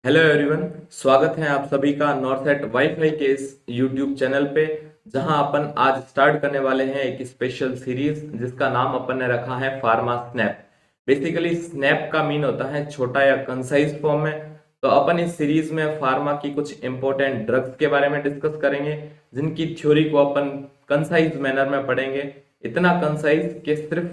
Hello everyone, स्वागत है आप सभी का नॉर्थएट वाईफाई के इस यूट्यूब चैनल पे। जहां अपन आज स्टार्ट करने वाले हैं एक स्पेशल सीरीज जिसका नाम अपन ने रखा है फार्मा स्नैप। बेसिकली स्नैप का मीन होता है छोटा या कंसाइज फॉर्म में। तो अपन इस सीरीज में फार्मा की कुछ इंपॉर्टेंट ड्रग्स के बारे में डिस्कस करेंगे जिनकी थ्योरी को अपन कंसाइज मैनर में पढ़ेंगे। इतना कंसाइज कि सिर्फ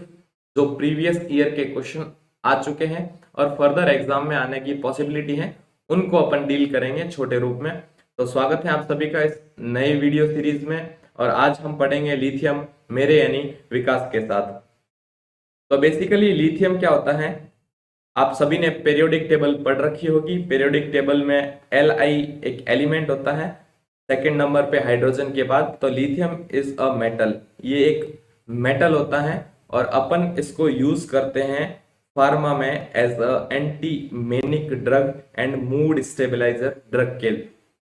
जो प्रीवियस ईयर के क्वेश्चन आ चुके हैं और फर्दर एग्जाम में आने की पॉसिबिलिटी है उनको अपन डील करेंगे छोटे रूप में। तो स्वागत है आप सभी का इस नए वीडियो सीरीज में। और आज हम पढ़ेंगे लिथियम मेरे यानी विकास के साथ। तो बेसिकली लिथियम क्या होता है, आप सभी ने पीरियोडिक टेबल पढ़ रखी होगी। पीरियोडिक टेबल में Li एक एलिमेंट होता है सेकंड नंबर पे हाइड्रोजन के बाद। तो लिथियम इज अ मेटल, ये एक मेटल होता है और अपन इसको यूज करते हैं फार्मा में as a anti manic drug and mood stabilizer drug के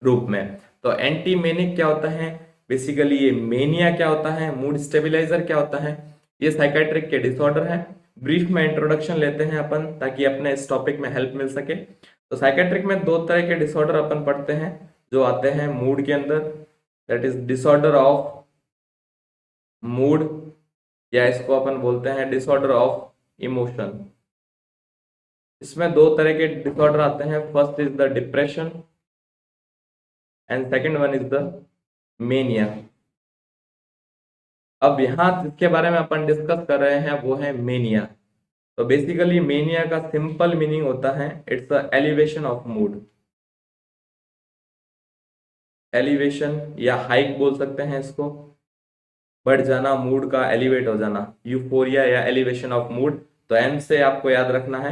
रूप में। तो एंटी मेनिक क्या होता है, बेसिकली ये मेनिया क्या होता है, मूड स्टेबलाइजर क्या होता है, ये साइकेट्रिक के डिसऑर्डर है। ब्रीफ में इंट्रोडक्शन लेते हैं अपन ताकि अपने इस टॉपिक में हेल्प मिल सके। तो साइकेट्रिक में दो तरह के डिसऑर्डर अपन पढ़ते हैं जो आते हैं मूड के अंदर, that is disorder of mood, या इसको अपन बोलते हैं डिसऑर्डर ऑफ इमोशन। इसमें दो तरह के डिसऑर्डर आते हैं, first is the depression and second one is the mania. अब यहाँ जिसके बारे में अपन डिस्कस कर रहे हैं वो है मेनिया। तो बेसिकली मेनिया का सिंपल मीनिंग होता है it's a elevation of mood. Elevation या हाइक बोल सकते हैं इसको, बढ़ जाना, मूड का एलिवेट हो जाना, यूफोरिया या एलिवेशन ऑफ मूड। तो एम से आपको याद रखना है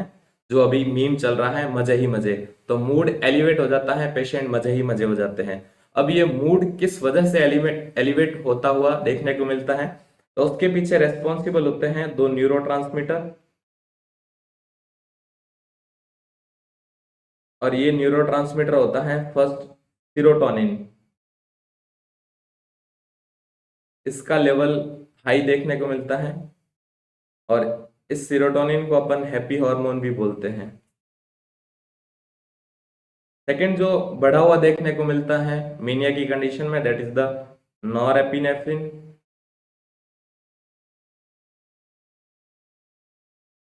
जो अभी मीम चल रहा है मजे ही मजे। तो मूड एलिवेट हो जाता है, पेशेंट मजे ही मजे हो जाते हैं। अब ये मूड किस वजह से एलिवेट होता हुआ देखने को मिलता है, तो उसके पीछे रेस्पॉन्सिबल होते हैं दो न्यूरोट्रांसमीटर। और ये न्यूरोट्रांसमीटर होता है फर्स्ट सीरोटोनिन। इसका लेवल हाई देखने को मिलता है और इस सीरोटोनिन को अपन हैप्पी हार्मोन भी बोलते हैं। सेकंड जो बढ़ा हुआ देखने को मिलता है मेनिया की कंडीशन में, दैट इज द नॉरएपिनेफ्रिन।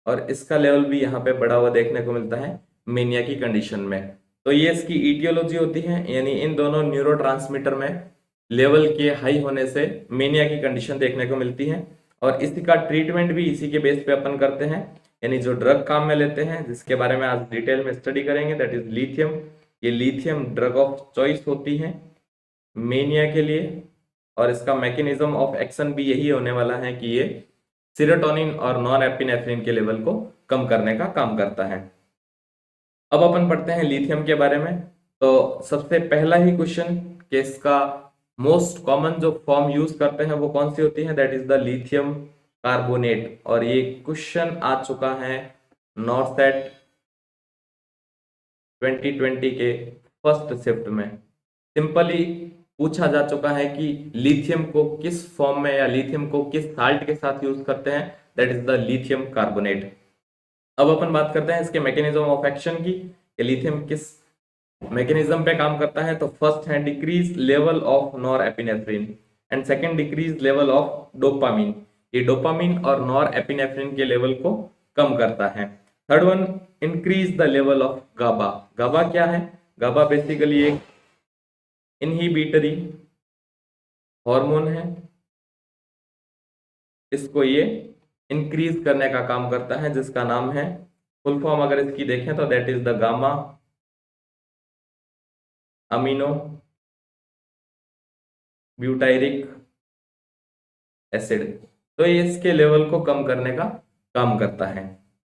और इसका लेवल भी यहाँ पे बढ़ा हुआ देखने को मिलता है मेनिया की कंडीशन में। तो ये इसकी ईटियोलॉजी होती है, यानी इन दोनों न्यूरोट्रांसमीटर में लेवल के हाई होने से मेनिया की कंडीशन देखने को मिलती है। और इसी का ट्रीटमेंट भी इसी के बेस पे अपन करते हैं, यानी जो ड्रग काम में लेते हैं जिसके बारे में आज डिटेल में स्टडी करेंगे, दैट इज लिथियम। ये लिथियम ड्रग ऑफ चॉइस होती है मेनिया के लिए। और इसका मैकेनिज्म ऑफ एक्शन भी यही होने वाला है कि ये सीरोटोनिन और नॉन एपिनेफ्रिन के लेवल को कम करने का काम करता है। अब अपन पढ़ते हैं लिथियम के बारे में। तो सबसे पहला ही क्वेश्चन कि इसका मोस्ट कॉमन जो फॉर्म यूज करते हैं वो कौन सी होती है, that is the lithium carbonate. और ये क्वेश्चन आ चुका है नॉर्थसेट 2020 के फर्स्ट शिफ्ट में। सिंपली पूछा जा चुका है कि लिथियम को किस फॉर्म में या लिथियम को किस साल्ट के साथ यूज करते हैं, that is the lithium carbonate. अब अपन बात करते हैं इसके मैकेनिज्म ऑफ एक्शन की, कि लिथियम किस मैकेनिज्म पे काम करता है। तो फर्स्ट है decrease level of norepinephrine and second decrease level of dopamine. ये डोपामिन और नॉर एपिनेफ्रिन के लेवल को कम करता है। Third one increase the level of GABA. GABA क्या है, गाबा बेसिकली एक इनहिबिटरी हार्मोन है, इसको ये इंक्रीज करने का काम करता है जिसका नाम है, फुल फॉर्म अगर इसकी देखें तो that is the gamma amino butyric acid. तो ये इसके लेवल को कम करने का काम करता है।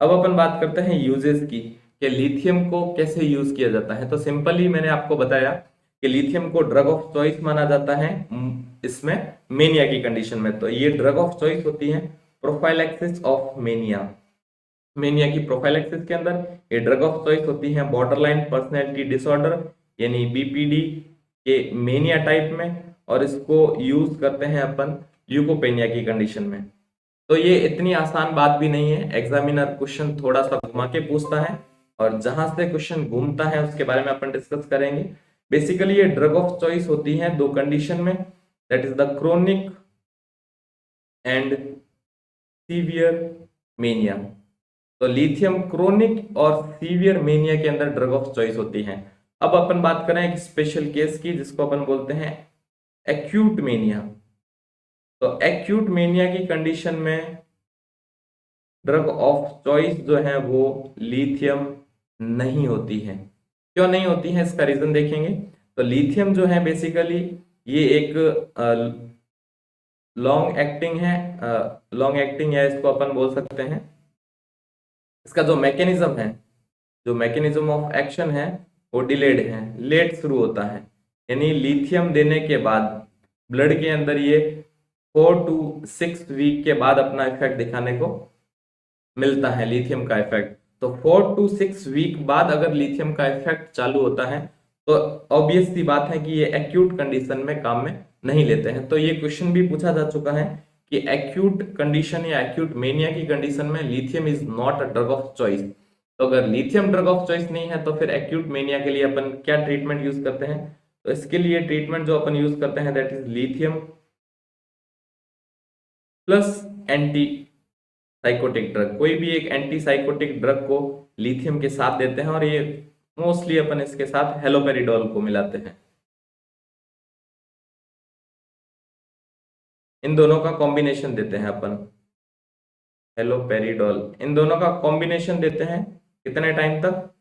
अब अपन बात करते हैं यूजेस की, कि लिथियम को कैसे यूज किया जाता है। तो सिंपली मैंने आपको बताया कि लिथियम को ड्रग ऑफ चॉइस माना जाता है इसमें मेनिया की कंडीशन में। तो ये ड्रग ऑफ चॉइस होती है प्रोफाइलैक्सिस ऑफ मेनिया। मेनिया की प्रोफाइलैक्सिस के अंदर ये ड्रग ऑफ चॉइस होती है बॉर्डरलाइन पर्सनैलिटी डिसऑर्डर यानी बीपीडी के मेनिया टाइप में। और इसको यूज करते हैं अपन ल्यूकोपेनिया की कंडीशन में। तो ये इतनी आसान बात भी नहीं है, एग्जामिनर क्वेश्चन थोड़ा सा घुमा के पूछता है और जहां से क्वेश्चन घूमता है उसके बारे में अपन डिस्कस करेंगे। बेसिकली ये ड्रग ऑफ चॉइस होती है दो कंडीशन में, that is the chronic and severe mania. तो लिथियम क्रोनिक और सीवियर मेनिया के अंदर ड्रग ऑफ चॉइस होती है। अब अपन बात करें एक स्पेशल केस की जिसको अपन बोलते हैं एक्यूट मेनिया। तो एक्यूट मेनिया की कंडीशन में ड्रग ऑफ चॉइस जो है वो लिथियम नहीं होती है। क्यों नहीं होती है इसका रीजन देखेंगे। तो लिथियम जो है बेसिकली ये एक लॉन्ग एक्टिंग है, लॉन्ग एक्टिंग है इसको अपन बोल सकते हैं। इसका जो मैकेनिज्म है, जो मैकेनिज्म ऑफ एक्शन है वो डिलेड है, लेट शुरू होता है। यानी लिथियम देने के बाद ब्लड के अंदर ये 4 to 6 वीक के बाद अपना इफेक्ट दिखाने को मिलता है लिथियम का इफेक्ट। तो 4 to 6 वीक बाद अगर लिथियम का इफेक्ट चालू होता है तो ऑब्वियस सी बात है कि ये एक्यूट कंडीशन में काम में नहीं लेते हैं। तो ये क्वेश्चन भी पूछा जा चुका है कि एक्यूट कंडीशन या एक्यूट मेनिया की कंडीशन में lithium is not a drug of choice. तो अगर लिथियम ड्रग ऑफ चॉइस नहीं है तो फिर एक्यूट मेनिया के लिए अपन क्या ट्रीटमेंट यूज करते हैं। तो इसके लिए ट्रीटमेंट जो अपन यूज करते हैं that is lithium plus anti psychotic drug. कोई भी एक एंटी साइकोटिक ड्रग को लिथियम के साथ देते हैं और ये मोस्टली अपन इसके साथ हेलोपेरिडोल को मिलाते हैं। इन दोनों का कॉम्बिनेशन देते हैं अपन, हेलोपेरिडोल, इन दोनों का कॉम्बिनेशन देते हैं कितने टाइम तक,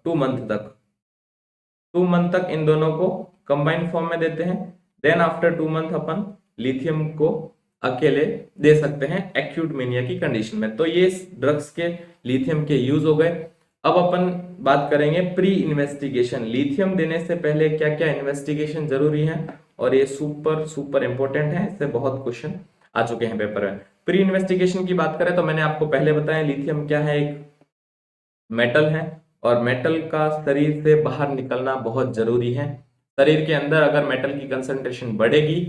2 मंथ तक। 2 मंथ तक इन दोनों को कंबाइंड फॉर्म में देते हैं। देन आफ्टर 2 मंथ अपन लिथियम को अकेले दे सकते हैं एक्यूट मेनिया की कंडीशन में। तो ये ड्रग्स के लिथियम के यूज हो गए। अब अपन बात करेंगे प्री इन्वेस्टिगेशन। लिथियम देने से पहले क्या क्या इन्वेस्टिगेशन जरूरी है, और ये सुपर सुपर इंपॉर्टेंट है, इससे बहुत क्वेश्चन आ चुके हैं पेपर में। प्री इन्वेस्टिगेशन की बात करें तो मैंने आपको पहले बताया लिथियम क्या है, एक मेटल है और मेटल का शरीर से बाहर निकलना बहुत जरूरी है। शरीर के अंदर अगर मेटल की कंसंट्रेशन बढ़ेगी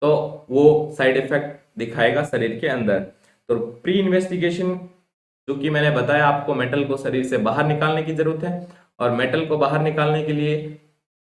तो वो साइड इफेक्ट दिखाएगा शरीर के अंदर। तो प्री इन्वेस्टिगेशन जो कि मैंने बताया आपको, मेटल को शरीर से बाहर निकालने की जरूरत है। और मेटल को बाहर निकालने के लिए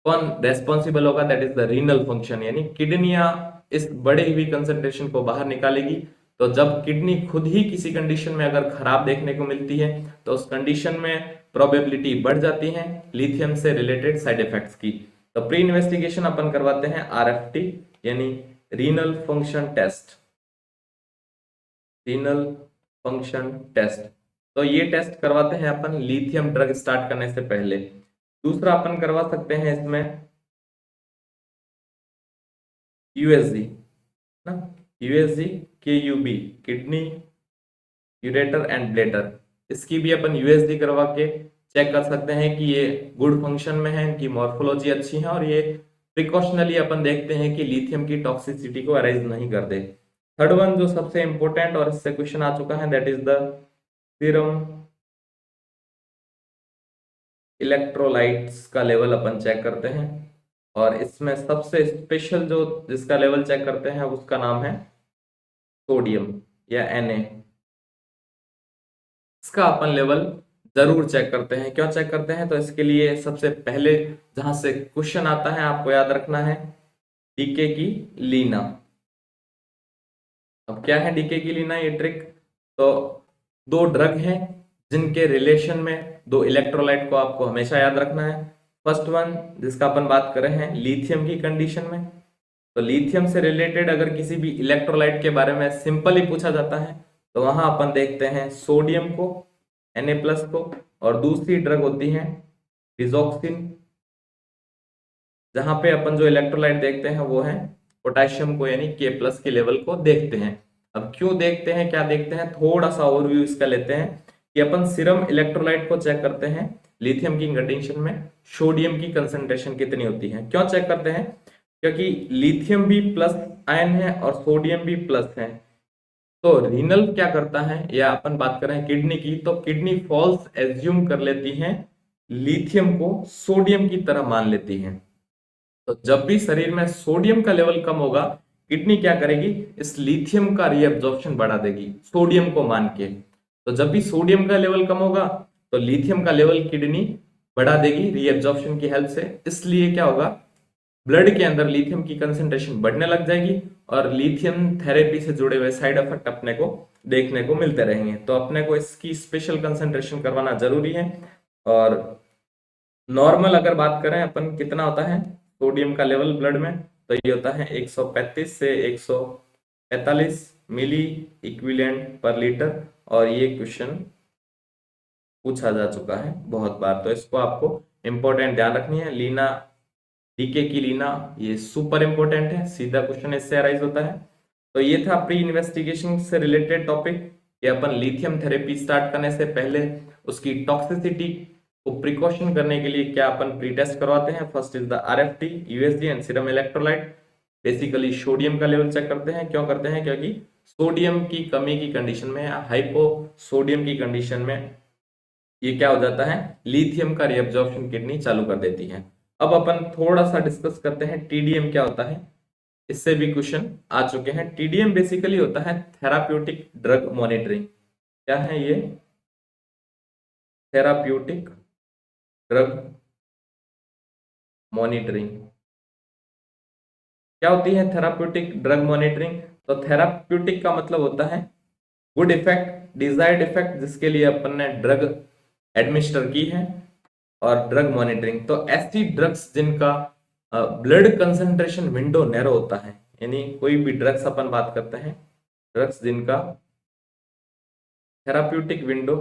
कौन रेस्पॉन्सिबल होगा, that is the renal function, यानी किडनियां इस बढ़े हुई कंसंट्रेशन को बाहर निकालेगी। तो जब किडनी खुद ही किसी कंडीशन में अगर खराब देखने को मिलती है तो उस कंडीशन में प्रोबेबिलिटी बढ़ जाती है लिथियम से रिलेटेड साइड इफेक्ट्स की। तो प्री इन्वेस्टिगेशन अपन करवाते हैं RFT यानी renal function test, renal function test. तो ये टेस्ट करवाते हैं अपन लिथियम ड्रग स्टार्ट करने से पहले। दूसरा अपन करवा सकते हैं इसमें USG ना, USG KUB, kidney ureter and bladder. इसकी भी अपन USG करवा के चेक कर सकते हैं कि ये गुड फंक्शन में है, इनकी मॉर्फोलॉजी अच्छी है और ये प्रिकॉशनली अपन देखते हैं कि लिथियम की टॉक्सिसिटी को अराइज नहीं कर दे। थर्ड वन जो सबसे इंपॉर्टेंट और इससे क्वेश्चन आ चुका है that is the serum electrolytes का लेवल अपन चेक करते हैं। और इसमें सबसे स्पेशल जो जिसका लेवल चेक करते हैं उसका नाम है सोडियम या Na। इसका अपन लेवल जरूर चेक करते हैं। क्यों चेक करते हैं, तो इसके लिए सबसे पहले जहां से क्वेश्चन आता है आपको याद रखना है डीके की लीना। अब क्या है डीके की लीना, ये ट्रिक, तो 2 ड्रग हैं जिनके रिलेशन में 2 इलेक्ट्रोलाइट को आपको हमेशा याद रखना है। फर्स्ट वन जिसका अपन बात कर रहे हैं लिथियम की कंडीशन में, तो लिथियम से रिलेटेड अगर किसी भी इलेक्ट्रोलाइट के बारे में सिंपल ही पूछा जाता है तो वहां अपन देखते हैं सोडियम को, Na+ को, और दूसरी ड्रग होती है डिजॉक्सिन। जहां पे अपन जो इलेक्ट्रोलाइट देखते हैं वो है पोटेशियम को, यानी K+ के लेवल को देखते हैं। अब क्यों देखते हैं, क्या देखते हैं, थोड़ा सा ओवरव्यू इसका लेते हैं कि अपन सीरम इलेक्ट्रोलाइट को चेक करते हैं लिथियम की कंडीशन में सोडियम की कंसंट्रेशन कितनी होती है। क्यों चेक करते हैं, क्योंकि लिथियम भी प्लस आयन है और सोडियम भी प्लस है। तो रीनल क्या करता है, या अपन बात कर रहे हैं किडनी की, तो किडनी फॉल्स एज्यूम कर लेती है लिथियम को सोडियम की तरह मान लेती है। तो जब भी शरीर में सोडियम का लेवल कम होगा किडनी क्या करेगी, इस लिथियम का रीअब्जॉर्प्शन बढ़ा देगी सोडियम को मान के। तो जब भी सोडियम का लेवल कम होगा तो लिथियम का लेवल किडनी बढ़ा देगी रीएब्जॉर्प्शन की हेल्प से, इसलिए क्या होगा, ब्लड के अंदर लिथियम की कंसेंट्रेशन बढ़ने लग जाएगी और लिथियम थेरेपी से जुड़े हुए साइड इफेक्ट अपने को देखने को मिलते रहेंगे। तो अपने को इसकी स्पेशल कंसेंट्रेशन करवाना जरूरी है। और नॉर्मल अगर बात करें अपन कितना होता है सोडियम का लेवल ब्लड में, तो ये होता है 135 से 145 मिली इक्विवेलेंट पर लीटर। और ये क्वेश्चन पूछा जा चुका है बहुत बार, तो इसको आपको इंपॉर्टेंट ध्यान रखनी है। लीना डीके की लीना ये सुपर इंपॉर्टेंट है, सीधा क्वेश्चन इससे अराइज होता है। तो ये था प्री इन्वेस्टिगेशन से रिलेटेड टॉपिक कि अपन लिथियम थेरेपी स्टार्ट करने से पहले उसकी टॉक्सिसिटी को प्रिकॉशन करने के लिए क्या अपन प्री टेस्ट करवाते हैं। First is the RFT, USG and serum electrolyte. Basically sodium का लेवल चेक करते हैं, क्यों करते हैं, क्योंकि सोडियम की कमी की कंडीशन में, हाइपो सोडियम की कंडीशन में ये क्या हो जाता है, लिथियम का रीअब्जॉर्प्शन किडनी चालू कर देती है। अब अपन थोड़ा सा डिस्कस करते हैं टीडीएम क्या होता है, इससे भी क्वेश्चन आ चुके हैं। टीडीएम बेसिकली होता है थेराप्यूटिक ड्रग मॉनिटरिंग। क्या है ये, थेराप्यूटिक ड्रग मॉनिटरिंग। क्या होती है थेराप्यूटिक ड्रग मॉनिटरिंग? तो थेराप्यूटिक का मतलब होता है गुड इफेक्ट, डिजायर्ड इफेक्ट, जिसके लिए अपन ने ड्रग एडमिनिस्टर की है। और ड्रग मॉनिटरिंग तो ऐसी ड्रग्स जिनका ब्लड कंसंट्रेशन विंडो नैरो होता है, यानी कोई भी ड्रग्स अपन बात करते हैं, ड्रग्स जिनका थेराप्यूटिक विंडो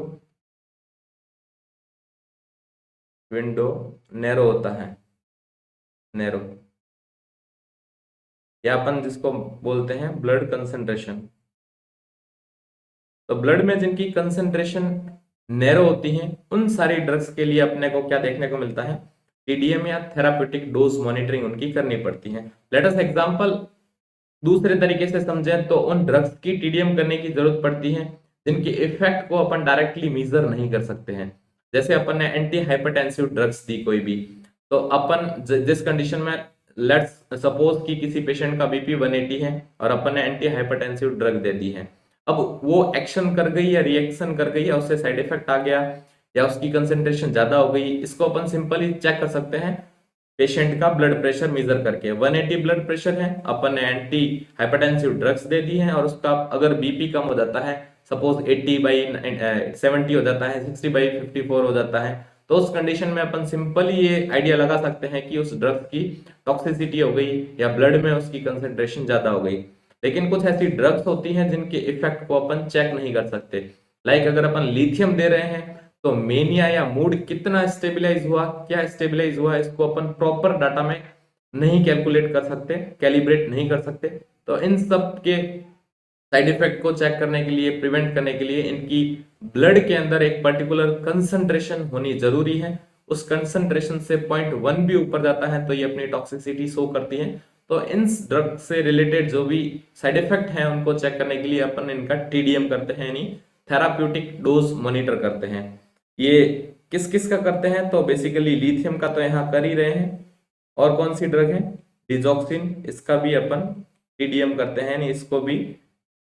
नैरो होता है, नैरो, या अपन जिसको बोलते हैं ब्लड कंसंट्रेशन। तो ब्लड में जिनकी कंसंट्रेशन नैरो होती है उन सारी ड्रग्स के लिए अपने को क्या देखने को मिलता है, टीडीएम या थेराप्यूटिक डोज मॉनिटरिंग उनकी करनी पड़ती है। लेट अस एग्जांपल दूसरे तरीके से समझें तो उन ड्रग्स की टीडीएम करने की जरूरत पड़ती है जिनके इफेक्ट को अपन डायरेक्टली मेजर नहीं कर सकते हैं। जैसे अपन ने एंटी हाइपरटेंसिव ड्रग्स दी कोई भी, तो अपन जिस कंडीशन में, लेट्स सपोज कि किसी पेशेंट का बीपी 180 है और अपन ने एंटी हाइपरटेंसिव ड्रग दे दी है, अब वो एक्शन कर गई या रिएक्शन कर गई या उससे साइड इफेक्ट आ गया या उसकी कंसेंट्रेशन ज्यादा हो गई, इसको अपन सिंपली चेक कर सकते हैं पेशेंट का ब्लड प्रेशर मेजर करके। 180 ब्लड प्रेशर है, अपन ने एंटी हाइपरटेंसिव ड्रग्स दे दी हैं और उसका अगर बीपी कम हो जाता है, सपोज 80/70 हो जाता है, 60/54 हो जाता है, तो उस कंडीशन में अपन सिंपली ये आइडिया लगा सकते हैं कि उस ड्रग की टॉक्सिसिटी हो गई या ब्लड में उसकी कंसेंट्रेशन ज्यादा हो गई। लेकिन कुछ ऐसी ड्रग्स होती हैं जिनके इफेक्ट को अपन चेक नहीं कर सकते। लाइक अगर अपन लिथियम दे रहे हैं तो मेनिया या मूड कितना स्टेबलाइज हुआ, क्या स्टेबलाइज हुआ, इसको अपन प्रॉपर डाटा में नहीं कैलकुलेट कर सकते, कैलिब्रेट नहीं कर सकते। तो इन सब के साइड इफेक्ट को चेक करने के लिए, प्रिवेंट करने के लिए इनकी ब्लड के अंदर एक पर्टिकुलर कंसंट्रेशन होनी जरूरी है। उस कंसंट्रेशन से 0.1 भी ऊपर जाता है तो ये अपनी टॉक्सिसिटी शो करती है। तो इन ड्रग से रिलेटेड जो भी साइड इफेक्ट हैं उनको चेक करने के लिए अपन इनका टीडीएम करते हैं, यानी थेराप्यूटिक डोज मॉनिटर करते हैं। ये किस किस का करते हैं, तो बेसिकली लिथियम का तो यहाँ कर ही रहे हैं, और कौन सी ड्रग है, डिजॉक्सिन, इसका भी अपन टीडीएम करते हैं, यानी इसको भी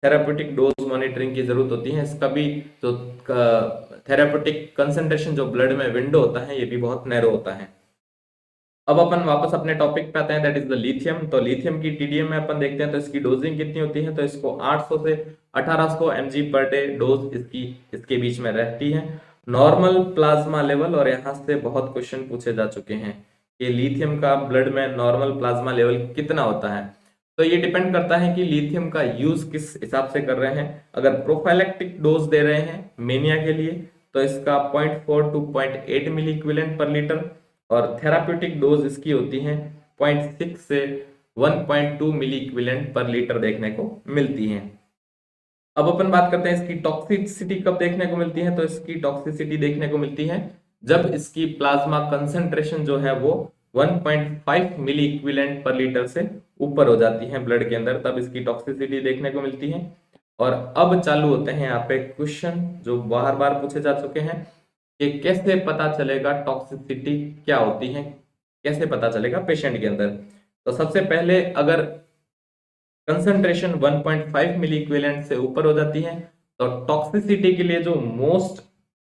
थेराप्यूटिक डोज मॉनिटरिंग की जरूरत होती है। इसका भी जो थेराप्यूटिक कंसंट्रेशन जो ब्लड में विंडो होता है ये भी बहुत नैरो होता है। अब अपन वापस अपने टॉपिक पे आते हैं, दैट इज द लिथियम। तो लिथियम की टीडीएम में अपन देखते हैं तो इसकी डोजिंग कितनी होती है, तो इसको 800 से 1800 mg पर डे डोज इसके बीच में रहती है। नॉर्मल प्लाज्मा लेवल, और यहाँ से बहुत क्वेश्चन पूछे जा चुके हैं कि लिथियम का ब्लड में नॉर्मल प्लाज्मा लेवल कितना होता है। तो ये डिपेंड करता है कि लिथियम का यूज किस हिसाब से कर रहे हैं। अगर प्रोफाइलैक्टिक डोज दे रहे हैं मेनिया के लिए तो इसका 0.4 to 0.8 milliequivalent per litre, और थेराप्यूटिक डोज इसकी होती है 0.6 से 1.2 मिली इक्विवेलेंट पर लीटर देखने को मिलती है। अब अपन बात करते हैं इसकी टॉक्सिसिटी कब देखने को मिलती है, तो इसकी टॉक्सिसिटी देखने को मिलती है जब इसकी प्लाज्मा कंसंट्रेशन जो है वो 1.5 मिली इक्विवेलेंट पर लीटर से ऊपर हो जाती है ब्लड के अंदर, तब इसकी टॉक्सिसिटी देखने को मिलती है। और अब चालू होते हैं यहाँ पे क्वेश्चन जो बार बार पूछे जा चुके हैं कि कैसे पता चलेगा टॉक्सिसिटी क्या होती है, कैसे पता चलेगा पेशेंट के अंदर। तो सबसे पहले अगर कंसंट्रेशन 1.5 मिली इक्विवेलेंट से ऊपर हो जाती है तो टॉक्सिसिटी के लिए जो मोस्ट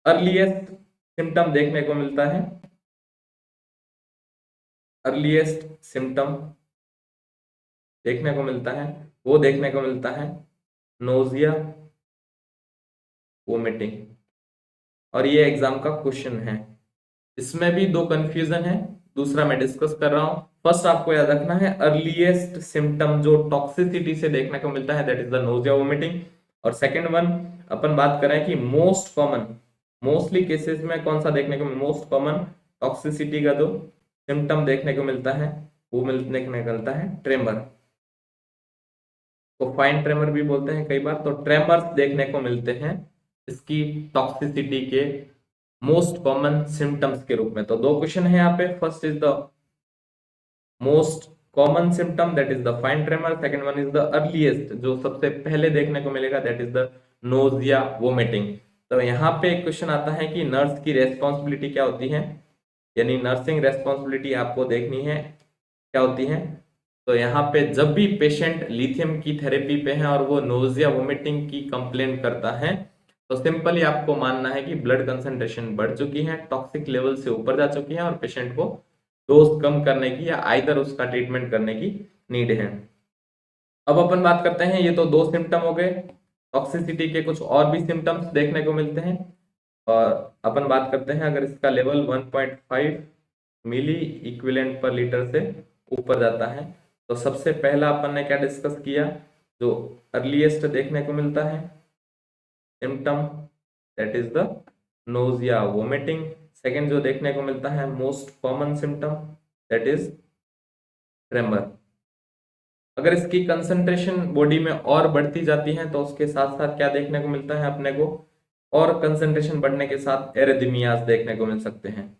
अर्लीस्ट सिम्टम देखने को मिलता है, अर्लीस्ट सिम्टम देखने को मिलता है, वो देखने को मिलता है नोजिया, वोमिटिंग। और ये एग्जाम का क्वेश्चन है। इसमें भी दो कंफ्यूजन है, दूसरा मैं डिस्कस कर रहा हूं। फर्स्ट आपको याद रखना है, अर्लीस्ट सिम्टम जो टॉक्सिसिटी से देखने को मिलता है that is the nausea, vomiting. और सेकंड वन अपन बात करें कि मोस्ट कॉमन, मोस्टली केसेस में कौन सा देखने को, मोस्ट कॉमन टॉक्सिसिटी का जो सिम्टम देखने को मिलता है वो देखने को मिलता है ट्रेमर, को फाइन ट्रेमर भी बोलते हैं कई बार। तो ट्रेमर्स देखने को मिलते हैं इसकी टॉक्सिसिटी के मोस्ट कॉमन सिम्टम्स के रूप में। तो दो क्वेश्चन है यहाँ पे, first is the most common symptom that is the fine tremor, second one is the earliest जो सबसे पहले देखने को मिलेगा that is the nausea, vomiting. तो यहाँ पे एक क्वेश्चन आता है कि नर्स की रेस्पॉन्सिबिलिटी क्या होती है, यानी नर्सिंग रेस्पॉन्सिबिलिटी आपको देखनी है क्या होती है। तो यहाँ पे जब भी पेशेंट लिथियम की थेरेपी पे है और वो नोजिया, वोमिटिंग की कंप्लेन करता है, तो सिंपली आपको मानना है कि ब्लड कंसंट्रेशन बढ़ चुकी है, टॉक्सिक लेवल से ऊपर जा चुकी है और पेशेंट को डोज कम करने की या आइदर उसका ट्रीटमेंट करने की नीड है। अब अपन बात करते हैं, ये तो दो सिम्टम हो गए, टॉक्सिसिटी के कुछ और भी सिम्टम्स देखने को मिलते हैं। और अपन बात करते हैं अगर इसका लेवल 1.5 मिली इक्विवेलेंट पर लीटर से ऊपर जाता है, तो सबसे पहला अपन ने क्या डिस्कस किया, जो अर्लीस्ट देखने को मिलता है symptom that is the nausea, vomiting. Second जो देखने को मिलता है most common symptom that is tremor. अगर इसकी कंसंट्रेशन बॉडी में और बढ़ती जाती है तो उसके साथ साथ क्या देखने को मिलता है अपने को, और कंसंट्रेशन बढ़ने के साथ एरिथमियास देखने को मिल सकते हैं,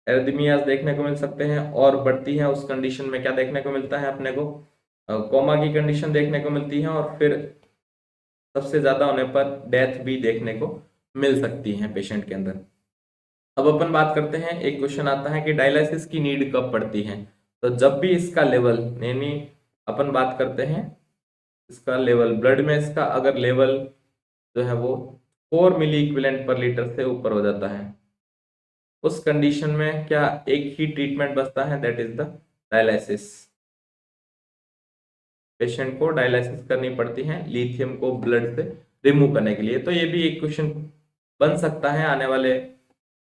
एरिथमियास देखने को मिल सकते हैं। और बढ़ती है उस कंडीशन में क्या देखने को मिलता है अपने को, कोमा की कंडीशन देखने को मिलती है और फिर सबसे ज्यादा होने पर डेथ भी देखने को मिल सकती है पेशेंट के अंदर। अब अपन बात करते हैं, एक क्वेश्चन आता है कि डायलिसिस की नीड कब पड़ती है। तो जब भी इसका लेवल, यानी अपन बात करते हैं इसका लेवल ब्लड में, इसका अगर लेवल जो है वो 4 मिली इक्विवेलेंट पर लीटर से ऊपर हो जाता है, उस कंडीशन में क्या एक ही ट्रीटमेंट बचता है that is the dialysis. Patient को डायलिसिस करनी पड़ती है लिथियम को ब्लड से रिमूव करने के लिए। तो ये भी एक क्वेश्चन बन सकता है आने वाले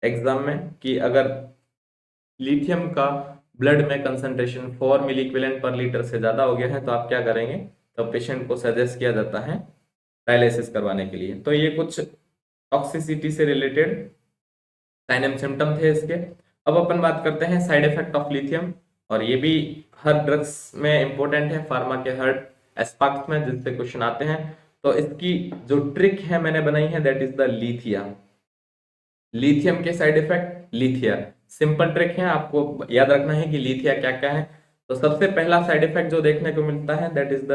एग्जाम में कि अगर लिथियम का ब्लड में कंसंट्रेशन 4 मिली इक्विवेलेंट पर लीटर से ज्यादा हो गया है तो आप क्या करेंगे, तो पेशेंट को सजेस्ट किया जाता है डायलिसिस करवाने के लिए। तो ये कुछ टॉक्सिसिटी से रिलेटेड साइन एंड सिम्टम थे इसके। अब अपन बात करते हैं साइड इफेक्ट ऑफ लिथियम, और ये भी हर ड्रग्स में इंपॉर्टेंट है, फार्मा के हर एस्पेक्ट में जिससे क्वेश्चन आते हैं। तो इसकी जो ट्रिक है मैंने बनाई है दैट इज द लिथिया, लिथियम के साइड इफेक्ट लिथिया। सिंपल ट्रिक है, आपको याद रखना है कि लिथिया क्या क्या है। तो सबसे पहला साइड इफेक्ट जो देखने को मिलता है that is the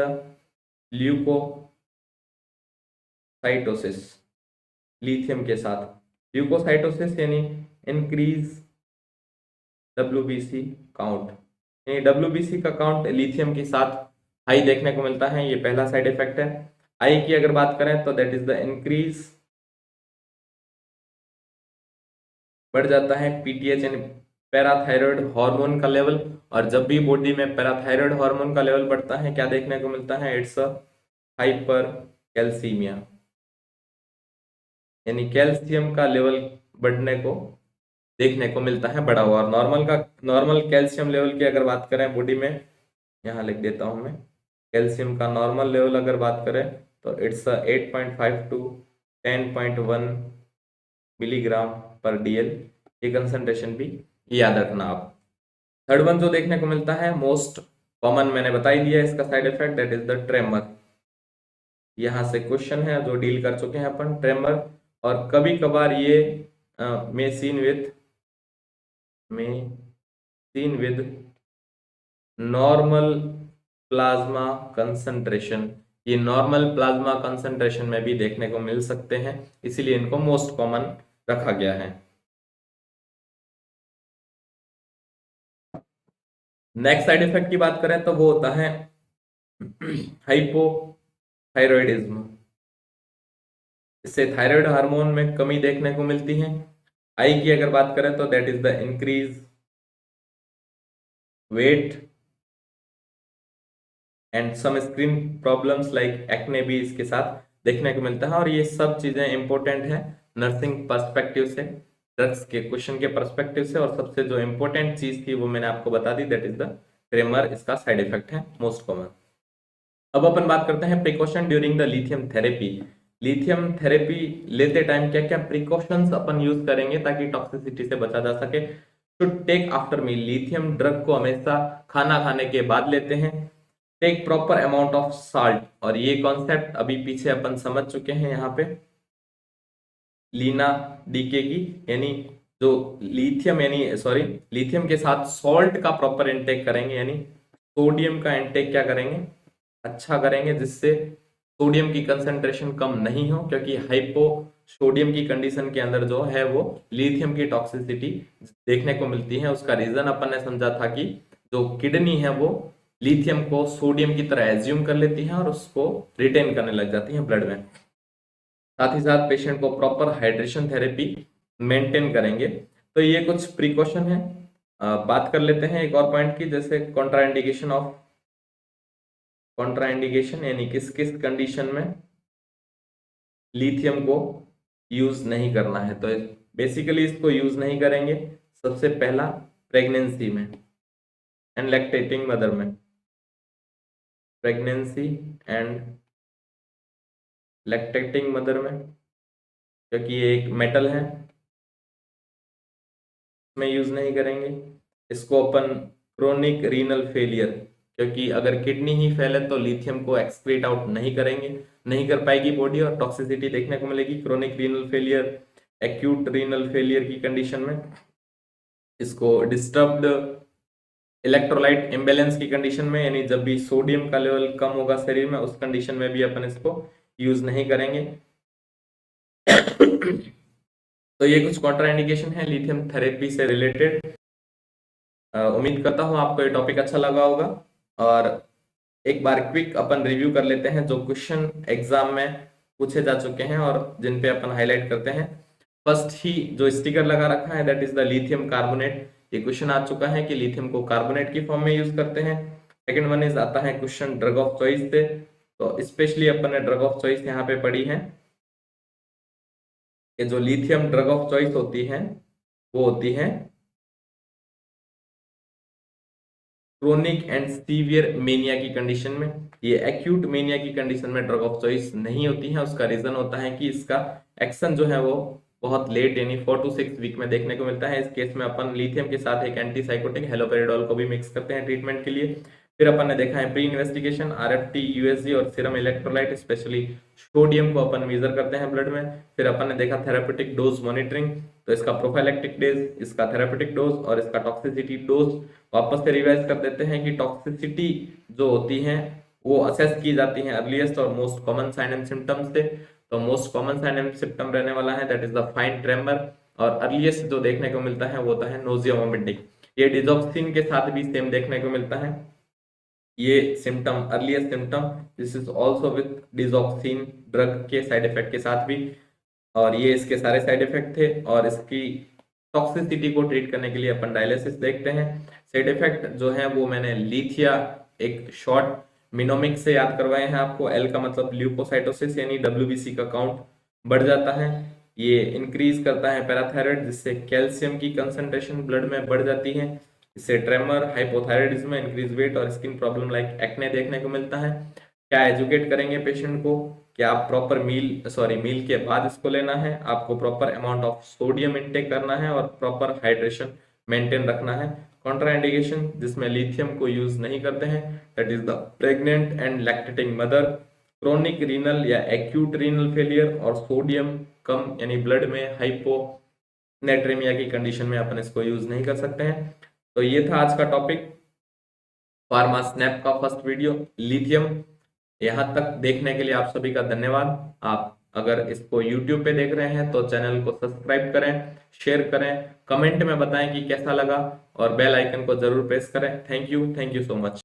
leukocytosis, lithium के साथ ल्यूकोसाइटोसिस यानी इंक्रीज WBC काउंट, यानी WBC का काउंट लिथियम के साथ हाई देखने को मिलता है, ये पहला साइड इफेक्ट है। आई की अगर बात करें तो दैट इज द इंक्रीज, बढ़ जाता है PTH यानी पैराथायरॉयड हार्मोन का लेवल। और जब भी बॉडी में पैराथायरॉयड हार्मोन का लेवल बढ़ता है क्या देखने को मिलता है, इट्स अ हाइपर कैल्सीमिया, यानी कैल्शियम का लेवल बढ़ने को देखने को मिलता है बढ़ा हुआ। और नॉर्मल कैल्शियम लेवल की अगर बात करें बॉडी में, यहाँ लिख देता हूं मैं, कैल्शियम का नॉर्मल लेवल अगर बात करें तो इट्स 8.5 टू 10.1 मिलीग्राम पर DL, ये कंसंट्रेशन भी याद रखना आप। थर्ड वन जो देखने को मिलता है मोस्ट कॉमन, मैंने बता ही दिया इसका side effect that is the tremor. यहाँ से क्वेश्चन है जो डील कर चुके हैं अपन, ट्रेमर। और कभी कभार ये may seen with normal plasma concentration, ये नॉर्मल प्लाज्मा कंसंट्रेशन में भी देखने को मिल सकते हैं, इसीलिए इनको मोस्ट कॉमन रखा गया है। नेक्स्ट साइड इफेक्ट की बात करें तो वो होता है हाइपोथायरॉयडिज्म, इससे थायराइड हार्मोन में कमी देखने को मिलती है। आई की अगर बात करें तो that is the increase weight and some skin problems like acne भी इसके साथ देखने को मिलता है। और ये सब चीजें इंपॉर्टेंट है नर्सिंग पर्सपेक्टिव से, ड्रग्स के क्वेश्चन के पर्सपेक्टिव से। और सबसे जो इंपॉर्टेंट चीज थी वो मैंने आपको बता दी, दैट इज द ट्रेमर, इसका साइड इफेक्ट है मोस्ट कॉमन। अब अपन बात करते हैं precaution during the lithium therapy. Lithium therapy लेते टाइम क्या क्या प्रिकॉशंस अपन यूज करेंगे ताकि टॉक्सिसिटी से बचा जा सके। Should take after meal, lithium drug को हमेशा खाना खाने के बाद लेते हैं। Take proper amount of salt, और ये कॉन्सेप्ट अभी पीछे अपन समझ चुके हैं यहाँ पे लीना डीके की, यानी जो लिथियम यानी सॉरी लिथियम के साथ सॉल्ट का प्रॉपर इंटेक करेंगे, यानी सोडियम का इंटेक क्या करेंगे, अच्छा करेंगे, जिससे सोडियम की कंसंट्रेशन कम नहीं हो, क्योंकि हाइपो सोडियम की कंडीशन के अंदर जो है वो लिथियम की टॉक्सिसिटी देखने को मिलती है। उसका रीजन अपन ने समझा था कि जो किडनी है वो लिथियम को सोडियम की तरह एज्यूम कर लेती है और उसको रिटेन करने लग जाती है ब्लड में। साथ ही साथ पेशेंट को प्रॉपर हाइड्रेशन थेरेपी मेंटेन करेंगे। तो ये कुछ प्रिकॉशन है। बात कर लेते हैं एक और पॉइंट की, जैसे कॉन्ट्राइंडिकेशन ऑफ, कॉन्ट्राइंडिकेशन यानी किस किस कंडीशन में लिथियम को यूज नहीं करना है। तो बेसिकली इसको यूज नहीं करेंगे, सबसे पहला प्रेगनेंसी में एंड लैक्टेटिंग मदर में, प्रेगनेंसी एंड लैक्टेटिंग मदर में, क्योंकि ये एक मेटल है, में यूज नहीं करेंगे। इसको अपन क्रोनिक रीनल फेलियर, क्योंकि अगर किडनी ही फेल है तो लिथियम को एक्सक्रीट आउट नहीं करेंगे, नहीं कर पाएगी बॉडी और टॉक्सिसिटी देखने को मिलेगी। Chronic renal failure, acute renal failure की कंडीशन में, इसको डिस्टर्ब्ड इलेक्ट्रोलाइट इम्बेलेंस की कंडीशन में, यानी जब भी सोडियम का लेवल कम होगा शरीर में, उस कंडीशन में भी अपन इसको यूज नहीं करेंगे। तो ये कुछ कॉन्ट्राइंडिकेशन है लिथियम थेरेपी से रिलेटेड। उम्मीद करता हूँ आपको ये टॉपिक अच्छा लगा होगा। और एक बार क्विक अपन रिव्यू कर लेते हैं जो क्वेश्चन एग्जाम में पूछे जा चुके हैं और जिन पे अपन हाईलाइट करते हैं। फर्स्ट ही जो स्टिकर लगा रखा है that is the lithium carbonate. ये क्वेश्चन आ चुका है कि लिथियम को कार्बोनेट की फॉर्म में यूज करते हैं। सेकंड वन इज आता है क्वेश्चन ड्रग ऑफ चॉइस से, तो स्पेशली अपन ने ड्रग ऑफ चॉइस यहाँ पे पढ़ी है कि जो लिथियम ड्रग ऑफ चॉइस होती है वो होती है क्रोनिक एंड सीवियर मेनिया की कंडीशन में। ये एक्यूट मेनिया की कंडीशन में ड्रग ऑफ चॉइस नहीं होती है। उसका रीजन होता है कि इसका एक्शन जो है वो बहुत लेट यानी 4 to 6 वीक में देखने को मिलता है। इस केस में अपन लिथियम के साथ एक एंटीसाइकोटिक हेलोपेरिडोल को भी मिक्स करते हैं ट्रीटमेंट के लिए। फिर अपन ने देखा है प्री इन्वेस्टिगेशन आरएफटी, यूएसजी और सीरम इलेक्ट्रोलाइट, स्पेशली सोडियम को अपन मेजर करते हैं ब्लड में। फिर अपन ने देखा थेरापेटिक डोज मॉनिटरिंग, तो इसका प्रोफाइलेक्टिक डेज, इसका थेरापेटिक डोज और इसका टॉक्सिसिटी डोज वापस से रिवाइज कर देते हैं कि टॉक्सिसिटी जो होती है वो असेस की जाती है अर्लीस्ट और most common sign and symptoms से। तो most common sign and symptom रहने वाला है that is the fine tremor, और अर्लीस्ट जो देखने को मिलता है वो होता है नोजिया वोमिटिंग। ये डिजॉक्सिन के साथ भी सेम देखने को मिलता है ये symptom, earliest symptom. This is also with digoxin drug के साइड इफेक्ट के साथ भी, और ये इसके सारे साइड इफेक्ट थे। और इसकी टॉक्सिसिटी को ट्रीट करने के लिए अपन डायलिसिस देखते हैं। साइड इफेक्ट जो है वो मैंने लिथिया एक शॉर्ट मिनोमिक से याद करवाए हैं आपको। एल का मतलब ल्यूकोसाइटोसिस, यानी डब्ल्यूबीसी का काउंट बढ़ जाता है। ये इंक्रीज करता है पैराथायराइड, जिससे कैल्शियम की कंसंट्रेशन ब्लड में बढ़ जाती है। इससे ट्रेमर, हाइपोथायराइडिज्म, इंक्रीज वेट और स्किन प्रॉब्लम लाइक एक्ने देखने को मिलता है। क्या एजुकेट करेंगे पेशेंट को कि आप प्रॉपर मील के बाद इसको लेना है, आपको proper amount of sodium intake करना है और प्रॉपर हाइड्रेशन मेंटेन रखना है। कॉन्ट्राइंडिकेशन जिसमें लिथियम को यूज नहीं करते हैं that is the pregnant and lactating mother, chronic renal या एक्यूट रीनल फेलियर और सोडियम कम यानी ब्लड में हाइपोनेट्रेमिया की कंडीशन में अपन इसको यूज नहीं कर सकते हैं। तो ये था आज का टॉपिक, फार्मा स्नैप का फर्स्ट वीडियो लिथियम। यहाँ तक देखने के लिए आप सभी का धन्यवाद। आप अगर इसको YouTube पे देख रहे हैं तो चैनल को सब्सक्राइब करें, शेयर करें, कमेंट में बताएं कि कैसा लगा और बेल आइकन को जरूर प्रेस करें। Thank you so much.